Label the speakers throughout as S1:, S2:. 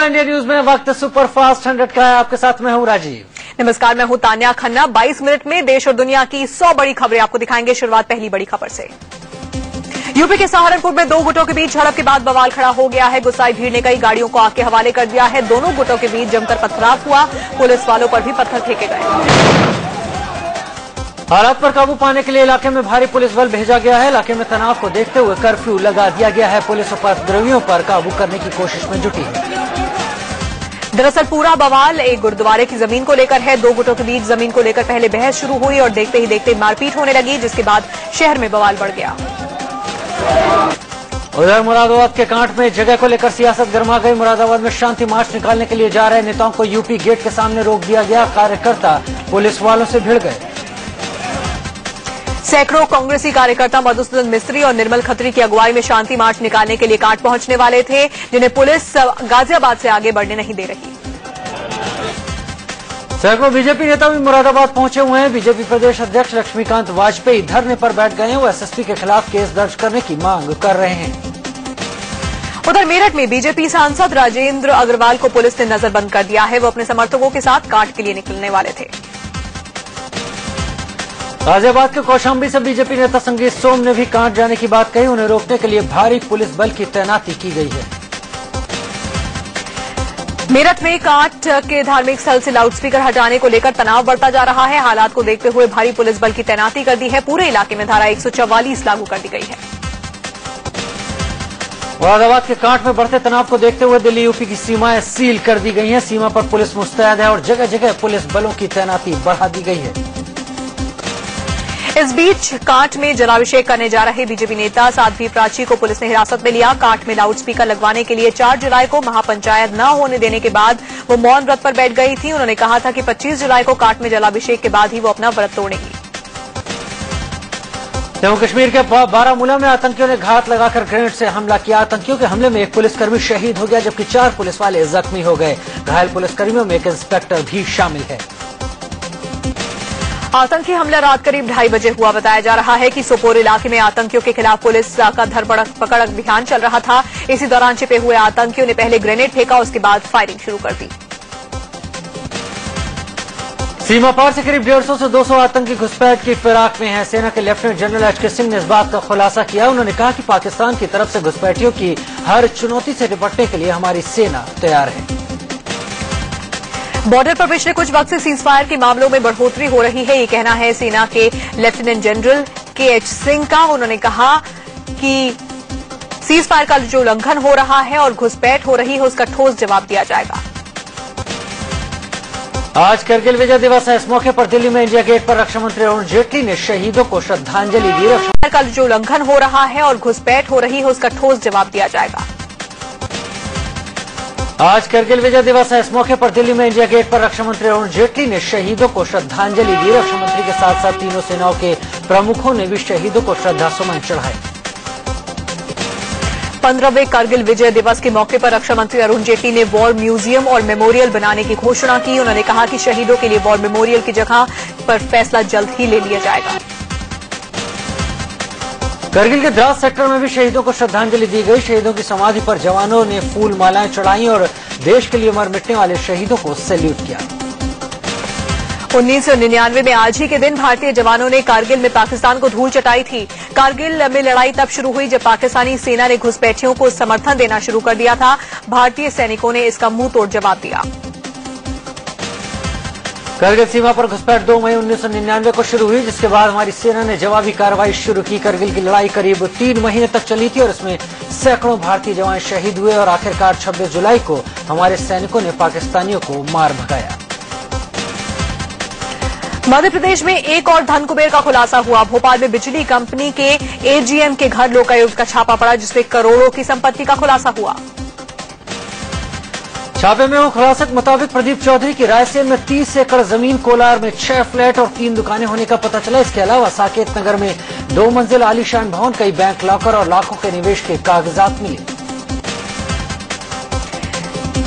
S1: India news में वक्त superfast 100 का है। आपके साथ मैं हूं राजीव।
S2: नमस्कार, मैं हूं तान्या खन्ना। 22 मिनट में देश और दुनिया की 100 बड़ी खबरें आपको दिखाएंगे। शुरुआत पहली बड़ी खबर से। यूपी के सहारनपुर में दो गुटों के बीच झड़प के बाद बवाल खड़ा हो गया है। गुस्साई भीड़ ने कई गाड़ियों को आग के हवाले कर दिया है। दोनों गुटों के बीच जमकर पथराव हुआ। पुलिस वालों पर भी पत्थर फेंके गए।
S1: हालात पर काबू पाने के लिए इलाके में भारी पुलिस बल भेजा गया है। इलाके में तनाव को देखते हुए कर्फ्यू लगा दिया गया है। पुलिस उपद्रवियों पर काबू करने की कोशिश में जुटी है।
S2: दरअसल पूरा बवाल एक गुरुद्वारे की जमीन को लेकर है। दो गुटों के बीच जमीन को लेकर पहले बहस शुरू हुई और देखते ही देखते मारपीट होने लगी, जिसके बाद शहर में बवाल बढ़ गया।
S1: उधर मुरादाबाद के कांट में जगह को लेकर सियासत गर्मा गई। मुरादाबाद में शांति मार्च निकालने के लिए जा रहे नेताओं को यूपी गेट के सामने रोक दिया गया। कार्यकर्ता पुलिस वालों से भिड़ गए।
S2: सैकड़ों कांग्रेसी कार्यकर्ता मधुसूदन मिस्त्री और निर्मल खत्री की अगुवाई में शांति मार्च निकालने के लिए कांट पहुंचने वाले थे, जिन्हें पुलिस गाजियाबाद से आगे बढ़ने नहीं दे रही।
S1: सैकड़ों बीजेपी नेता भी मुरादाबाद पहुंचे हुए हैं। बीजेपी प्रदेश अध्यक्ष लक्ष्मीकांत वाजपेयी धरने पर बैठ गए हैं। वो एसएसपी के खिलाफ केस दर्ज करने की मांग कर रहे हैं।
S2: उधर मेरठ में बीजेपी सांसद राजेंद्र अग्रवाल को पुलिस ने नजरबंद कर दिया है। वो अपने समर्थकों के साथ कांट के लिए निकलने वाले थे।
S1: गाजियाबाद के कौशाम्बी से बीजेपी नेता संगीत सोम ने भी कांट जाने की बात कही। उन्हें रोकने के लिए भारी पुलिस बल की तैनाती की गई है।
S2: मेरठ में कांट के धार्मिक स्थल से लाउडस्पीकर हटाने को लेकर तनाव बढ़ता जा रहा है। हालात को देखते हुए भारी पुलिस बल की तैनाती कर दी है। पूरे इलाके में धारा 144 लागू कर दी गई है।
S1: मुरादाबाद के कांट में बढ़ते तनाव को देखते हुए दिल्ली यूपी की सीमाएं सील कर दी गई हैं। सीमा पर पुलिस मुस्तैद है और जगह जगह पुलिस बलों की तैनाती बढ़ा दी गई है।
S2: इस बीच कांट में जलाभिषेक करने जा रहे बीजेपी नेता साध्वी प्राची को पुलिस ने हिरासत में लिया। कांट में लाउडस्पीकर लगवाने के लिए 4 जुलाई को महापंचायत न होने देने के बाद वो मौन व्रत पर बैठ गई थी। उन्होंने कहा था कि 25 जुलाई को कांट में जलाभिषेक के बाद ही वो अपना व्रत तोड़ेंगी।
S1: जम्मू कश्मीर के बारामूला में आतंकियों ने घात लगाकर ग्रेनेड से हमला किया। आतंकियों के हमले में एक पुलिसकर्मी शहीद हो गया, जबकि 4 पुलिस वाले जख्मी हो गए। घायल पुलिसकर्मियों में एक इंस्पेक्टर भी शामिल है।
S2: आतंकी हमला रात करीब 2:30 बजे हुआ। बताया जा रहा है कि सोपोर इलाके में आतंकियों के खिलाफ पुलिस का धर पकड़ अभियान चल रहा था। इसी दौरान छिपे हुए आतंकियों ने पहले ग्रेनेड फेंका, उसके बाद फायरिंग शुरू कर दी।
S1: सीमा पार से करीब 150 से 200 आतंकी घुसपैठ की फिराक में है। सेना के लेफ्टिनेंट जनरल एचके सिंह ने इस बात का खुलासा किया। उन्होंने कहा कि पाकिस्तान की तरफ से घुसपैठियों की हर चुनौती से निपटने के लिए हमारी सेना तैयार है।
S2: बॉर्डर पर पिछले कुछ वक्त से सीजफायर के मामलों में बढ़ोतरी हो रही है, ये कहना है सेना के लेफ्टिनेंट जनरल के.एच. सिंह का। उन्होंने कहा कि सीजफायर का जो उल्लंघन हो रहा है और घुसपैठ हो रही है, उसका ठोस जवाब दिया जाएगा।
S1: आज करगिल विजय दिवस है। इस मौके पर दिल्ली में इंडिया गेट पर रक्षा मंत्री अरुण जेटली ने शहीदों को श्रद्धांजलि दी।
S2: सीजफायर का जो उल्लंघन हो रहा है और घुसपैठ हो रही है, उसका ठोस जवाब दिया जाएगा।
S1: आज करगिल विजय दिवस है। इस मौके पर दिल्ली में इंडिया गेट पर रक्षा मंत्री अरुण जेटली ने शहीदों को श्रद्धांजलि दी। रक्षा मंत्री के साथ साथ तीनों सेनाओं के प्रमुखों ने भी शहीदों को श्रद्धासुमन चढ़ाए।
S2: 15वें करगिल विजय दिवस के मौके पर रक्षा मंत्री अरुण जेटली ने वॉर म्यूजियम और मेमोरियल बनाने की घोषणा की। उन्होंने कहा कि शहीदों के लिए वॉर मेमोरियल की जगह पर फैसला जल्द ही ले लिया जाएगा।
S1: करगिल के द्रास सेक्टर में भी शहीदों को श्रद्धांजलि दी गई। शहीदों की समाधि पर जवानों ने फूल मालाएं चढ़ाई और देश के लिए मर मिटने वाले शहीदों को सैल्यूट किया।
S2: 1999 में आज ही के दिन भारतीय जवानों ने कारगिल में पाकिस्तान को धूल चटाई थी। कारगिल में लड़ाई तब शुरू हुई जब पाकिस्तानी सेना ने घुसपैठियों को समर्थन देना शुरू कर दिया था। भारतीय सैनिकों ने इसका मुंह तोड़ जवाब दिया।
S1: करगिल सीमा पर घुसपैठ 2 मई 1999 को शुरू हुई, जिसके बाद हमारी सेना ने जवाबी कार्रवाई शुरू की। करगिल की लड़ाई करीब 3 महीने तक चली थी और इसमें सैकड़ों भारतीय जवान शहीद हुए और आखिरकार 26 जुलाई को हमारे सैनिकों ने पाकिस्तानियों को मार भगाया।
S2: मध्य प्रदेश में एक और धन कुबेर का खुलासा हुआ। भोपाल में बिजली कंपनी के एजीएम के घर लोकायुक्त का छापा पड़ा, जिसमें करोड़ों की संपत्ति का खुलासा हुआ।
S1: छापे में हो खुलासे के मुताबिक प्रदीप चौधरी की रायसेन में 30 एकड़ जमीन, कोलार में 6 फ्लैट और 3 दुकानें होने का पता चला। इसके अलावा साकेत नगर में 2 मंजिल आलीशान भवन, कई बैंक लॉकर और लाखों के निवेश के कागजात मिले।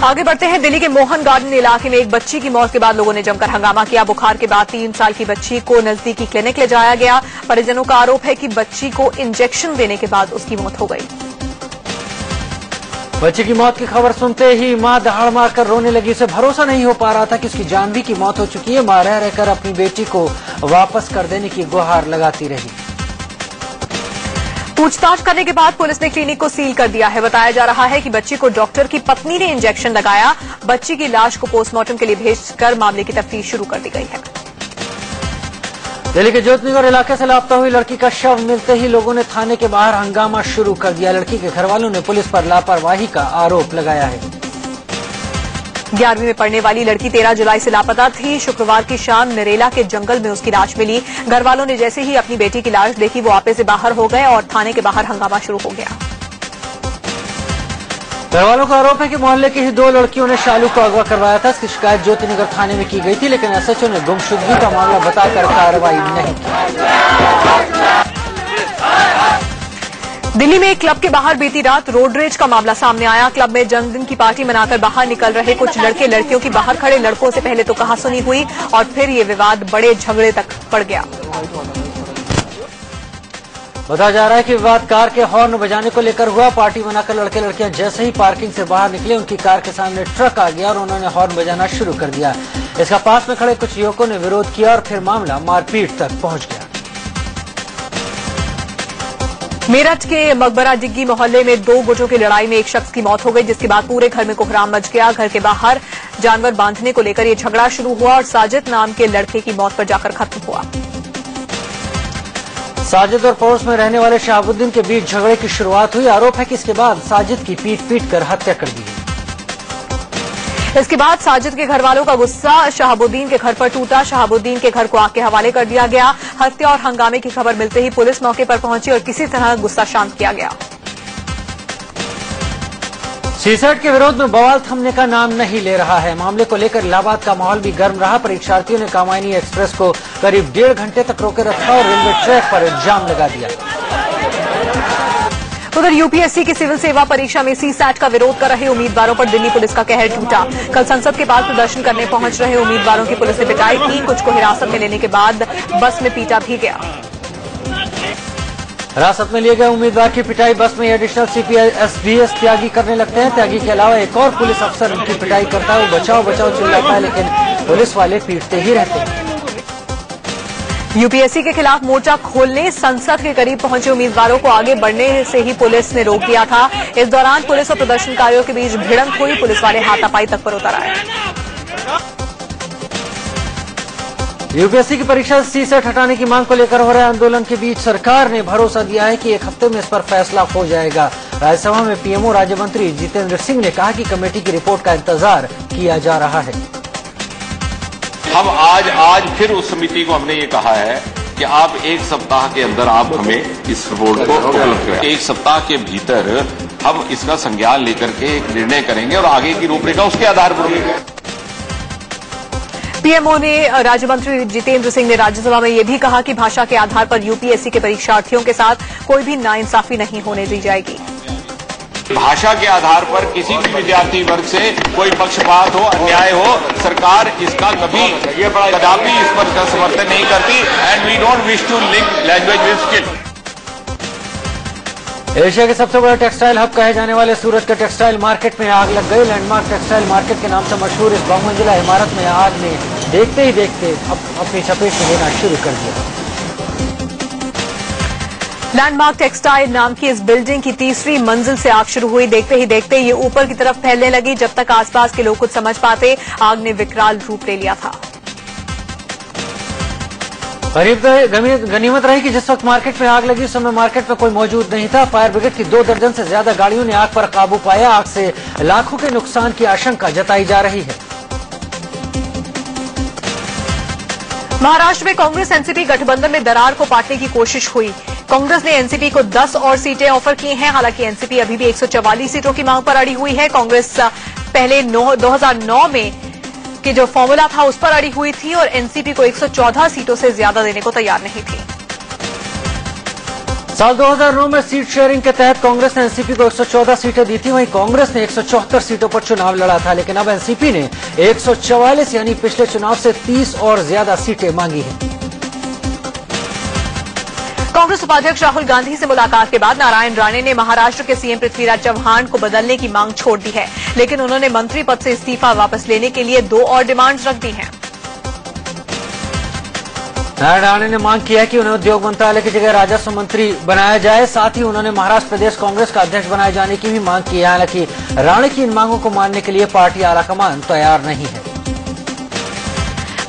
S2: आगे बढ़ते हैं। दिल्ली के मोहन गार्डन इलाके में एक बच्ची की मौत के बाद लोगों ने जमकर हंगामा किया। बुखार के बाद 3 साल की बच्ची को नजदीकी क्लिनिक ले जाया गया। परिजनों का आरोप है कि बच्ची को इंजेक्शन देने के बाद उसकी मौत हो गई।
S1: बच्चे की मौत की खबर सुनते ही मां दहाड़ मारकर रोने लगी। उसे भरोसा नहीं हो पा रहा था कि उसकी जानवी की मौत हो चुकी है। मां रह रहकर अपनी बेटी को वापस कर देने की गुहार लगाती रही।
S2: पूछताछ करने के बाद पुलिस ने क्लिनिक को सील कर दिया है। बताया जा रहा है कि बच्ची को डॉक्टर की पत्नी ने इंजेक्शन लगाया। बच्ची की लाश को पोस्टमार्टम के लिए भेजकर मामले की तफ्तीश शुरू कर दी गई है।
S1: दिल्ली के ज्योतिनगर इलाके से लापता हुई लड़की का शव मिलते ही लोगों ने थाने के बाहर हंगामा शुरू कर दिया। लड़की के घरवालों ने पुलिस पर लापरवाही का आरोप लगाया है।
S2: 11वीं में पढ़ने वाली लड़की 13 जुलाई से लापता थी। शुक्रवार की शाम नरेला के जंगल में उसकी लाश मिली। घरवालों ने जैसे ही अपनी बेटी की लाश देखी वो आपे से बाहर हो गए और थाने के बाहर हंगामा शुरू हो गया।
S1: घरवालों का आरोप है कि मोहल्ले की ही 2 लड़कियों ने शालू को अगवा करवाया था। इसकी शिकायत ज्योतिनगर थाने में की गई थी, लेकिन एसएचओ ने गुमशुदगी का मामला बताकर कार्रवाई नहीं की।
S2: दिल्ली में एक क्लब के बाहर बीती रात रोड रेज का मामला सामने आया। क्लब में जन्मदिन की पार्टी मनाकर बाहर निकल रहे कुछ लड़के लड़कियों की बाहर खड़े लड़कों से पहले तो कहासुनी हुई और फिर ये विवाद बड़े झगड़े तक बढ़ गया।
S1: बताया जा रहा है कि विवाद कार के हॉर्न बजाने को लेकर हुआ। पार्टी मनाकर लड़के लड़कियां जैसे ही पार्किंग से बाहर निकले उनकी कार के सामने ट्रक आ गया और उन्होंने हॉर्न बजाना शुरू कर दिया। इसका पास में खड़े कुछ युवकों ने विरोध किया और फिर मामला मारपीट तक पहुंच गया।
S2: मेरठ के मकबरा डिग्गी मोहल्ले में 2 गुटों की लड़ाई में एक शख्स की मौत हो गई, जिसके बाद पूरे घर में कोहराम मच गया। घर के बाहर जानवर बांधने को लेकर यह झगड़ा शुरू हुआ और साजिद नाम के लड़के की मौत पर जाकर खत्म हुआ।
S1: साजिद और पड़ोस में रहने वाले शहाबुद्दीन के बीच झगड़े की शुरुआत हुई। आरोप है कि इसके बाद साजिद की पीट कर हत्या कर दी गई।
S2: इसके बाद साजिद के घर वालों का गुस्सा शहाबुद्दीन के घर पर टूटा। शहाबुद्दीन के घर को आग के हवाले कर दिया गया। हत्या और हंगामे की खबर मिलते ही पुलिस मौके पर पहुंची और किसी तरह गुस्सा शांत किया गया।
S1: सीसेट के विरोध में बवाल थमने का नाम नहीं ले रहा है। मामले को लेकर इलाहाबाद का माहौल भी गर्म रहा। परीक्षार्थियों ने कामायनी एक्सप्रेस को करीब 1.5 घंटे तक रोके रखा और रेलवे ट्रैक पर जाम लगा दिया।
S2: उधर यूपीएससी की सिविल सेवा परीक्षा में सीसैट का विरोध कर रहे उम्मीदवारों पर दिल्ली पुलिस का कहर टूटा। कल संसद के पास प्रदर्शन करने पहुंच रहे उम्मीदवारों की पुलिस ने पिटाई की। कुछ को हिरासत में लेने के बाद बस में पीटा भी गया।
S1: हिरासत में लिए गए उम्मीदवार की पिटाई बस में एडिशनल सीपी एसबीएस त्यागी करने लगते हैं। त्यागी के अलावा एक और पुलिस अफसर उनकी पिटाई करता है। बचाओ बचाओ चिल्लाता है, लेकिन पुलिस वाले पीटते ही रहते हैं।
S2: यूपीएससी के खिलाफ मोर्चा खोलने संसद के करीब पहुंचे उम्मीदवारों को आगे बढ़ने से ही पुलिस ने रोक दिया था। इस दौरान पुलिस और प्रदर्शनकारियों के बीच भिड़ंत हुई। पुलिस वाले हाथापाई तक पर उतर आए।
S1: यूपीएससी की परीक्षा से सीसेट हटाने की मांग को लेकर हो रहे आंदोलन के बीच सरकार ने भरोसा दिया है कि 1 हफ्ते में इस पर फैसला हो जाएगा। राज्यसभा में पीएमओ राज्य मंत्री जितेंद्र सिंह ने कहा कि कमेटी की रिपोर्ट का इंतजार किया जा रहा है।
S3: हम आज फिर उस समिति को हमने ये कहा है कि आप 1 सप्ताह के अंदर आप हमें इस रिपोर्ट को उपलब्ध करें। 1 सप्ताह के भीतर हम इसका संज्ञान लेकर के एक निर्णय करेंगे और आगे की रूपरेखा उसके आधार पर होगी।
S2: पीएमओ ने राज्य मंत्री जितेंद्र सिंह ने राज्यसभा में यह भी कहा कि भाषा के आधार पर यूपीएससी के परीक्षार्थियों के साथ कोई भी नाइंसाफी नहीं होने दी जाएगी।
S3: भाषा के आधार पर किसी भी विद्यार्थी वर्ग से कोई पक्षपात हो, अन्याय हो, सरकार इसका कदापि इस पर समर्थन नहीं करती। And we don't wish to link language with skill.
S1: Asia के सबसे बड़े टेक्सटाइल हब कहे जाने वाले सूरत के टेक्सटाइल मार्केट में आग लग गई। लैंडमार्क टेक्सटाइल मार्केट के नाम से मशहूर इस बहुमंजिला इमारत में आग ने देखते ही देखते अपनी चपेट में लेना शुरू कर दिया।
S2: लैंडमार्क टेक्सटाइल नाम की इस बिल्डिंग की 3री मंजिल से आग शुरू हुई। देखते ही देखते ये ऊपर की तरफ फैलने लगी। जब तक आसपास के लोग कुछ समझ पाते, आग ने विकराल रूप ले लिया था।
S1: गनीमत रही कि जिस वक्त मार्केट में आग लगी उस समय मार्केट में कोई मौजूद नहीं था। फायर ब्रिगेड की 2 दर्जन से ज्यादा गाड़ियों ने आग पर काबू पाया। आग से लाखों के नुकसान की आशंका जताई जा रही है।
S2: महाराष्ट्र में कांग्रेस एनसीपी गठबंधन में दरार को पाटने की कोशिश हुई। कांग्रेस ने एनसीपी को 10 और सीटें ऑफर की हैं। हालांकि एनसीपी अभी भी 144 सीटों की मांग पर अड़ी हुई है। कांग्रेस पहले 2009 में कि जो फॉर्मूला था उस पर अड़ी हुई थी और एनसीपी को 114 सीटों से ज्यादा देने को तैयार नहीं थी।
S1: साल 2009 में सीट शेयरिंग के तहत कांग्रेस ने एनसीपी को 114 सीटें दी थी। वहीं कांग्रेस ने 174 सीटों पर चुनाव लड़ा था, लेकिन अब एनसीपी ने 144 यानी पिछले चुनाव से 30 और ज्यादा सीटें मांगी हैं।
S2: कांग्रेस उपाध्यक्ष राहुल गांधी से मुलाकात के बाद नारायण राणे ने महाराष्ट्र के सीएम पृथ्वीराज चव्हाण को बदलने की मांग छोड़ दी है, लेकिन उन्होंने मंत्री पद से इस्तीफा वापस लेने के लिए 2 और डिमांड्स रख दी हैं।
S1: नारायण राणे ने मांग किया कि उन्हें उद्योग मंत्रालय की जगह राजस्व मंत्री बनाया जाए। साथ ही उन्होंने महाराष्ट्र प्रदेश कांग्रेस का अध्यक्ष बनाए जाने की भी मांग की है। हालांकि राणे की इन मांगों को मानने के लिए पार्टी आलाकमान तैयार नहीं है।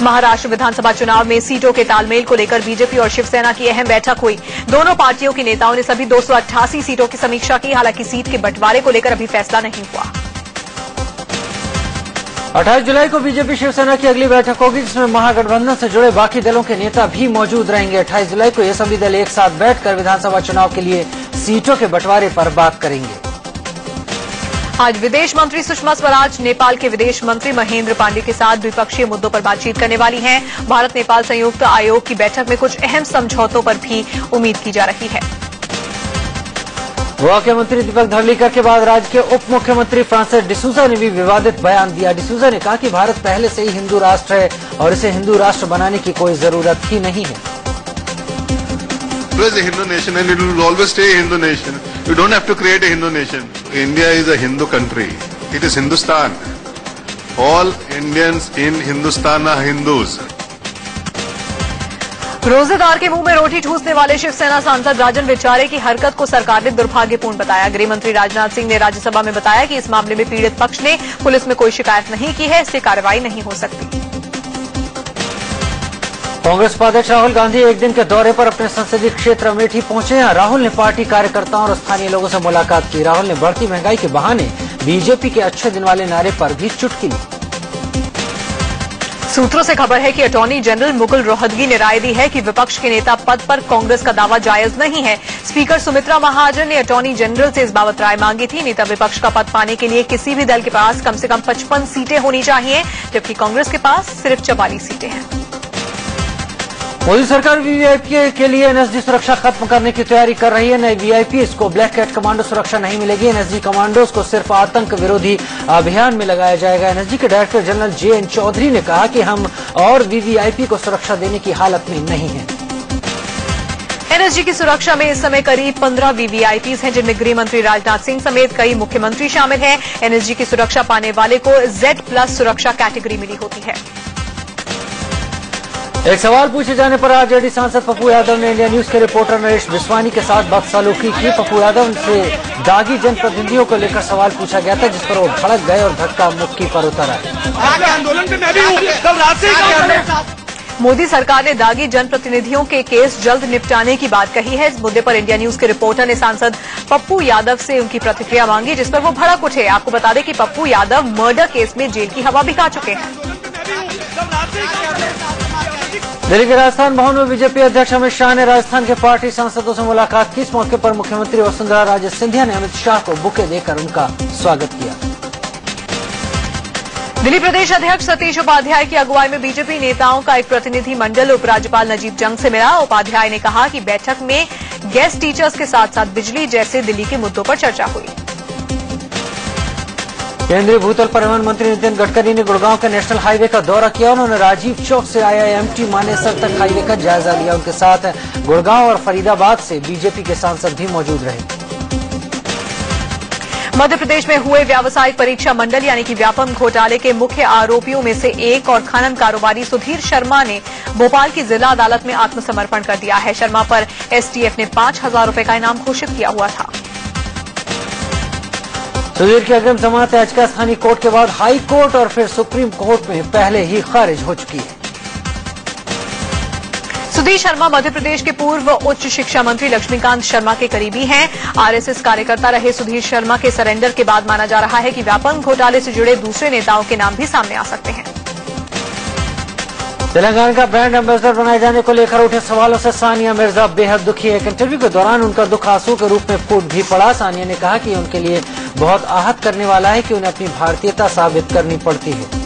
S2: महाराष्ट्र विधानसभा चुनाव में सीटों के तालमेल को लेकर बीजेपी और शिवसेना की अहम बैठक हुई। दोनों पार्टियों के नेताओं ने सभी 288 सीटों की समीक्षा की। हालांकि सीट के बंटवारे को लेकर अभी फैसला नहीं हुआ।
S1: 28 जुलाई को बीजेपी शिवसेना की अगली बैठक होगी, जिसमें महागठबंधन से जुड़े बाकी दलों के नेता भी मौजूद रहेंगे। 28 जुलाई को ये सभी दल एक साथ बैठकर विधानसभा चुनाव के लिए सीटों के बंटवारे पर बात करेंगे।
S2: आज विदेश मंत्री सुषमा स्वराज नेपाल के विदेश मंत्री महेंद्र पांडे के साथ द्विपक्षीय मुद्दों पर बातचीत करने वाली हैं। भारत नेपाल संयुक्त आयोग की बैठक में कुछ अहम समझौतों पर भी उम्मीद की जा रही है।
S1: गोवा के मंत्री दीपक धरलीकर के बाद राज्य के उप मुख्यमंत्री फ्रांसिस डिसूजा ने भी विवादित बयान दिया। डिसूजा ने कहा कि भारत पहले से ही हिंदू राष्ट्र है और इसे हिंदू राष्ट्र बनाने की कोई जरूरत ही नहीं है।
S4: India is a Hindu nation and it will always stay a Hindu nation. You don't have to create a Hindu nation. India is a Hindu country. It is Hindustan. All Indians in Hindustan are Hindus.
S2: रोजेदार के मुंह में रोटी ठूसने वाले शिवसेना सांसद राजन विचारे की हरकत को सरकार ने दुर्भाग्यपूर्ण बताया। गृह मंत्री राजनाथ सिंह ने राज्यसभा में बताया कि इस मामले में पीड़ित पक्ष ने पुलिस में कोई शिकायत नहीं की है, इसलिए कार्रवाई नहीं हो सकती।
S1: कांग्रेस उपाध्यक्ष राहुल गांधी एक दिन के दौरे पर अपने संसदीय क्षेत्र अमेठी पहुंचे हैं। राहुल ने पार्टी कार्यकर्ताओं और स्थानीय लोगों से मुलाकात की। राहुल ने बढ़ती महंगाई के बहाने बीजेपी के अच्छे दिन वाले नारे पर भी चुटकी ली।
S2: सूत्रों से खबर है कि अटॉर्नी जनरल मुकुल रोहतगी ने राय दी है कि विपक्ष के नेता पद पर कांग्रेस का दावा जायज नहीं है। स्पीकर सुमित्रा महाजन ने अटॉर्नी जनरल से इस बाबत राय मांगी थी। नेता विपक्ष का पद पाने के लिए किसी भी दल के पास कम से कम 55 सीटें होनी चाहिए, जबकि कांग्रेस के पास सिर्फ 44 सीटें हैं।
S1: मोदी सरकार वीवीआईपी के लिए एनएसजी सुरक्षा खत्म करने की तैयारी कर रही है। नए वीआईपीज को ब्लैक कैट कमांडो सुरक्षा नहीं मिलेगी। एनएसजी कमांडोज को सिर्फ आतंक विरोधी अभियान में लगाया जाएगा। एनएसजी के डायरेक्टर जनरल जेएन चौधरी ने कहा कि हम और वीवीआईपी को सुरक्षा देने की हालत में नहीं है।
S2: एनएसजी की सुरक्षा में इस समय करीब 15 वीवीआईपीज हैं, जिनमें गृह मंत्री राजनाथ सिंह समेत कई मुख्यमंत्री शामिल हैं। एनएसजी की सुरक्षा पाने वाले को Z+ सुरक्षा कैटेगरी मिली होती है।
S1: एक सवाल पूछे जाने पर आरजेडी सांसद पप्पू यादव ने इंडिया न्यूज के रिपोर्टर नरेश बिस्वानी के साथ बदसलूकी की। पप्पू यादव से दागी जनप्रतिनिधियों को लेकर सवाल पूछा गया था, जिस पर वो भड़क गए और धक्का मुक्की पर उतर आए।
S2: मोदी सरकार ने दागी जनप्रतिनिधियों के केस जल्द निपटाने की बात कही है। इस मुद्दे पर इंडिया न्यूज के रिपोर्टर ने सांसद पप्पू यादव से उनकी प्रतिक्रिया मांगी, जिस पर वो भड़क उठे। आपको बता दें कि पप्पू यादव मर्डर केस में जेल की हवा भी खा चुके हैं।
S1: दिल्ली के राजस्थान भवन में बीजेपी अध्यक्ष अमित शाह ने राजस्थान के पार्टी सांसदों से मुलाकात की। इस मौके पर मुख्यमंत्री वसुंधरा राजे सिंधिया ने अमित शाह को बुके देकर उनका स्वागत किया।
S2: दिल्ली प्रदेश अध्यक्ष सतीश उपाध्याय की अगुवाई में बीजेपी नेताओं का एक प्रतिनिधि मंडल उपराज्यपाल नजीब जंग से मिला। उपाध्याय ने कहा कि बैठक में गेस्ट टीचर्स के साथ साथ बिजली जैसे दिल्ली के मुद्दों पर चर्चा हुई।
S1: केंद्रीय भूतल परिवहन मंत्री नितिन गडकरी ने गुड़गांव के नेशनल हाईवे का दौरा किया। उन्होंने राजीव चौक से IIMT मानेसर तक हाईवे का जायजा लिया। उनके साथ गुड़गांव और फरीदाबाद से बीजेपी के सांसद भी मौजूद रहे।
S2: मध्य प्रदेश में हुए व्यावसायिक परीक्षा मंडल यानी कि व्यापम घोटाले के मुख्य आरोपियों में से एक और खनन कारोबारी सुधीर शर्मा ने भोपाल की जिला अदालत में आत्मसमर्पण कर दिया है। शर्मा पर STF ने 5,000 रुपए का इनाम घोषित किया हुआ था।
S1: सुधीर की अग्रिम जमानत याचिका स्थानीय कोर्ट के बाद हाई कोर्ट और फिर सुप्रीम कोर्ट में पहले ही खारिज हो चुकी है।
S2: सुधीर शर्मा मध्य प्रदेश के पूर्व उच्च शिक्षा मंत्री लक्ष्मीकांत शर्मा के करीबी हैं। RSS कार्यकर्ता रहे सुधीर शर्मा के सरेंडर के बाद माना जा रहा है कि व्यापम घोटाले से जुड़े दूसरे नेताओं के नाम भी सामने आ सकते हैं।
S1: तेलंगाना का ब्रांड एम्बेसडर बनाए जाने को लेकर उठे सवालों से सानिया मिर्जा बेहद दुखी है। एक इंटरव्यू के दौरान उनका दुख आंसू के रूप में फूट भी पड़ा। सानिया ने कहा कि उनके लिए बहुत आहत करने वाला है कि उन्हें अपनी भारतीयता साबित करनी पड़ती है।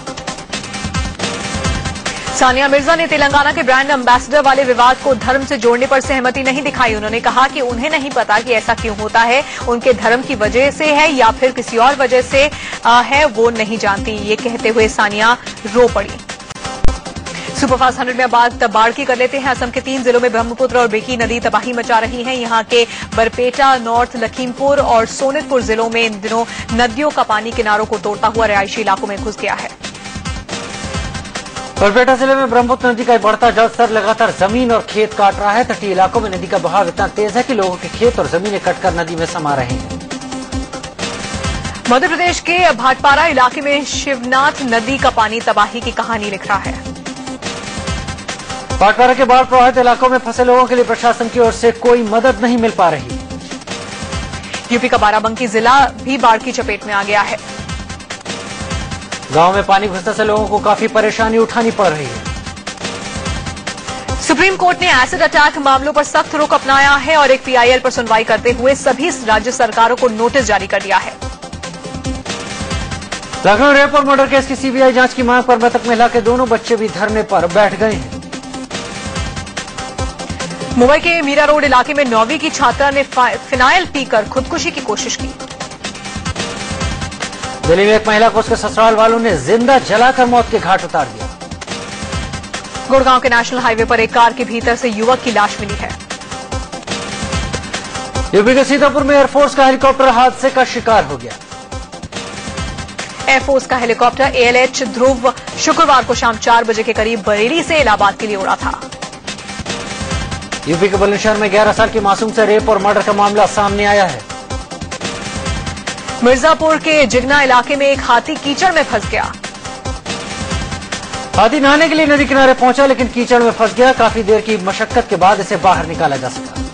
S2: सानिया मिर्जा ने तेलंगाना के ब्रांड एम्बेसडर वाले विवाद को धर्म से जोड़ने पर सहमति नहीं दिखाई। उन्होंने कहा कि उन्हें नहीं पता कि ऐसा क्यों होता है, उनके धर्म की वजह से है या फिर किसी और वजह से है, वो नहीं जानती। ये कहते हुए सानिया रो पड़ी। सुपरफास्ट 100 में बात बाढ़ की कर लेते हैं। असम के 3 जिलों में ब्रह्मपुत्र और बेकी नदी तबाही मचा रही हैं। यहां के बरपेटा, नॉर्थ लखीमपुर और सोनितपुर जिलों में इन दिनों नदियों का पानी किनारों को तोड़ता हुआ रिहायशी इलाकों में घुस गया है।
S1: बरपेटा जिले में ब्रह्मपुत्र नदी का बढ़ता जलस्तर लगातार जमीन और खेत काट रहा है। तटीय इलाकों में नदी का बहाव इतना तेज है कि लोगों के खेत और जमीनें कटकर नदी में समा रहे हैं।
S2: मध्य प्रदेश के भाटपारा इलाके में शिवनाथ नदी का पानी तबाही की कहानी लिख रहा है।
S1: भाटपारा के बाढ़ प्रभावित इलाकों में फंसे लोगों के लिए प्रशासन की ओर से कोई मदद नहीं मिल पा रही।
S2: यूपी का बाराबंकी जिला भी बाढ़ की चपेट में आ गया है।
S1: गांव में पानी घुसने से लोगों को काफी परेशानी उठानी पड़ रही है।
S2: सुप्रीम कोर्ट ने एसिड अटैक मामलों पर सख्त रुख अपनाया है और एक पीआईएल पर सुनवाई करते हुए सभी राज्य सरकारों को नोटिस जारी कर दिया है।
S1: लखनऊ रेप और मर्डर केस की सीबीआई जांच की मांग पर मृतक महिला के दोनों बच्चे भी धरने पर बैठ गए हैं।
S2: मुंबई के मीरा रोड इलाके में 9वीं की छात्रा ने फिनाइल पीकर खुदकुशी की कोशिश की।
S1: दिल्ली में एक महिला को उसके ससुराल वालों ने जिंदा जलाकर मौत के घाट उतार दिया।
S2: गुड़गांव के नेशनल हाईवे पर एक कार के भीतर से युवक की लाश मिली है।
S1: यूपी के सीतापुर में एयरफोर्स का हेलीकॉप्टर हादसे का शिकार हो गया।
S2: एयरफोर्स का हेलीकॉप्टर ALH ध्रुव शुक्रवार को शाम 4 बजे के करीब बरेली से इलाहाबाद के लिए उड़ा था।
S1: यूपी के बुलंदशहर में 11 साल की मासूम से रेप और मर्डर का मामला सामने आया है।
S2: मिर्जापुर के जिगना इलाके में एक हाथी कीचड़ में फंस गया।
S1: हाथी नहाने के लिए नदी किनारे पहुंचा लेकिन कीचड़ में फंस गया। काफी देर की मशक्कत के बाद इसे बाहर निकाला जा सका।